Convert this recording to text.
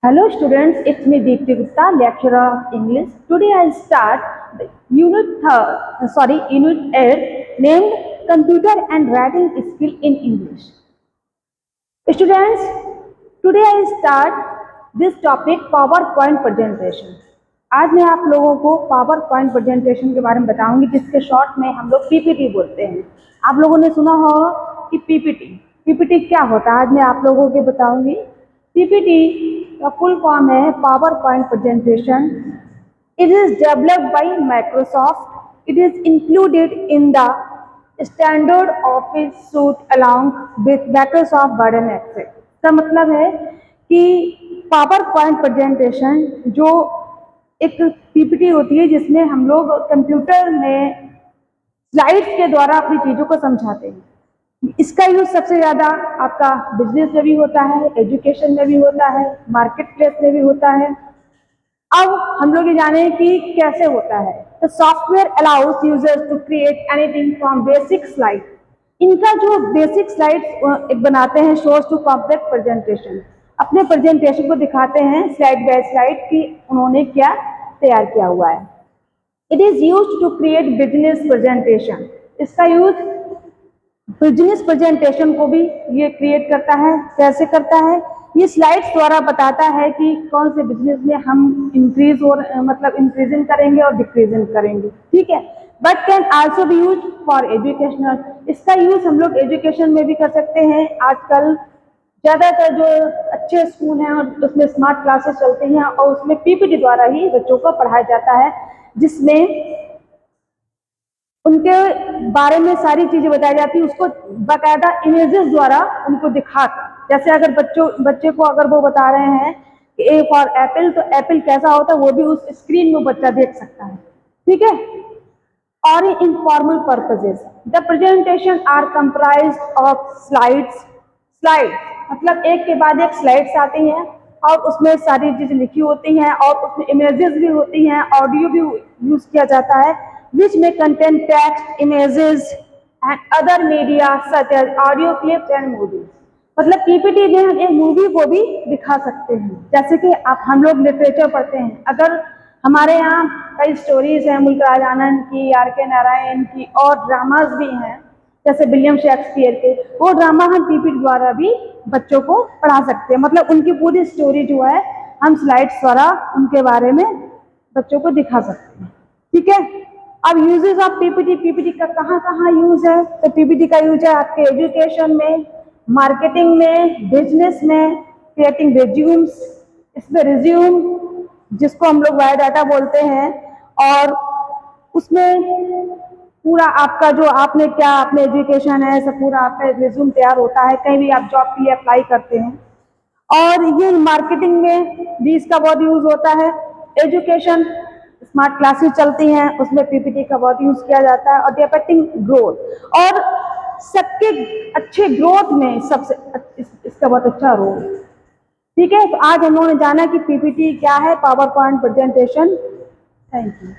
Hello students, it's me Deepti Gupta, lecturer of English. Today I'll start the unit 8 named Computer and Writing Skill in English. Students, today I'll start this topic PowerPoint presentation. आज मैं आप लोगों को PowerPoint presentation के बारे में बताऊंगी, जिसके शॉर्ट में हम लोग PPT बोलते हैं। आप लोगों ने सुना होगा कि PPT क्या होता है। आज मैं आप लोगों को बताऊंगी। PPT का फुल फॉर्म है PowerPoint presentation. It is developed by Microsoft. It is included in the standard office suite along with Microsoft Word and Excel. का मतलब है कि PowerPoint presentation जो एक PPT होती है, जिसमें हम लोग कंप्यूटर में स्लाइड्स के द्वारा अपनी चीजों को समझाते हैं। इसका यूज सबसे ज्यादा आपका बिजनेस में भी होता है, एजुकेशन में भी होता है, मार्केट प्लेस में भी होता है। अब हम लोग ये जाने कि कैसे होता है। तो software allows users to create anything from basic slide. इनका जो बेसिक स्लाइड्स बनाते हैं शोज टू कॉम्प्लेक्स प्रेजेंटेशन। अपने प्रेजेंटेशन को दिखाते हैं स्लाइड बाय स्लाइड कि उन्होंने क्या तैयार किया हुआ है। It is used to create business presentation. इसका यूज बिजनेस प्रेजेंटेशन को भी ये क्रिएट करता है। कैसे करता है? ये स्लाइड्स द्वारा बताता है कि कौन से बिजनेस में हम इंक्रीजिंग करेंगे और डिक्रीजिंग करेंगे। ठीक है। But can also be use for educational. इसका यूज हम लोग एजुकेशन में भी कर सकते हैं। आजकल ज्यादातर जो अच्छे स्कूल हैं और उसमें स्मार्ट क्लासेस चलती हैं और उसमें PPT द्वारा ही बच्चों को पढ़ाया जाता है, जिसमें उनके बारे में सारी चीजें बताई जाती है। उसको बाकायदा इमेजेस द्वारा उनको दिखाकर, जैसे अगर बच्चे को अगर वो बता रहे हैं कि A फॉर एप्पल, तो एप्पल कैसा होता है वो भी उस स्क्रीन में बच्चा देख सकता है। ठीक है। और informal purposes the presentation are comprised of slides मतलब एक के बाद एक स्लाइड्स आती हैं और उसमें सारी चीजें लिखी होती हैं और उसमें इमेजेस भी होती हैं, ऑडियो भी यूज किया जाता है, which may contain text, images and other media such as audio clips and movies. मतलब PPT में हम एक मूवी को भी दिखा सकते हैं। जैसे कि हम लोग लिटरेचर पढ़ते हैं, अगर हमारे यहाँ कई स्टोरीज हैं मुल्कराज आनंद की, RK नारायण की, और ड्रामाज भी हैं जैसे विलियम शेक्सपियर के, वो ड्रामा हम PPT द्वारा भी बच्चों को पढ़ा सकते हैं। मतलब उनकी पूरी स्टोरी जो है हम स्लाइड्स द्वारा उनके बारे में बच्चों को दिखा सकते हैं। ठीक है। अब यूजेस ऑफ PPT का कहाँ यूज है? तो PPT का यूज है आपके एजुकेशन में, मार्केटिंग में, बिजनेस में, क्रिएटिंग रिज्यूम्स। इसमें रिज्यूम जिसको हम लोग बायोडाटा बोलते हैं, और उसमें पूरा आपका जो आपने क्या अपने एजुकेशन है सब पूरा आपका रिज्यूम तैयार होता है, कहीं भी आप जॉब के लिए अप्लाई करते हैं। और ये मार्केटिंग में भी इसका बहुत यूज होता है। एजुकेशन स्मार्ट क्लासेस चलती हैं, उसमें PPT का बहुत यूज किया जाता है। और डिपेक्टिंग ग्रोथ, और सबके अच्छे ग्रोथ में सबसे इसका बहुत अच्छा रोल। ठीक है। तो आज हम लोगों ने जाना कि PPT क्या है, PowerPoint प्रेजेंटेशन। Thank you.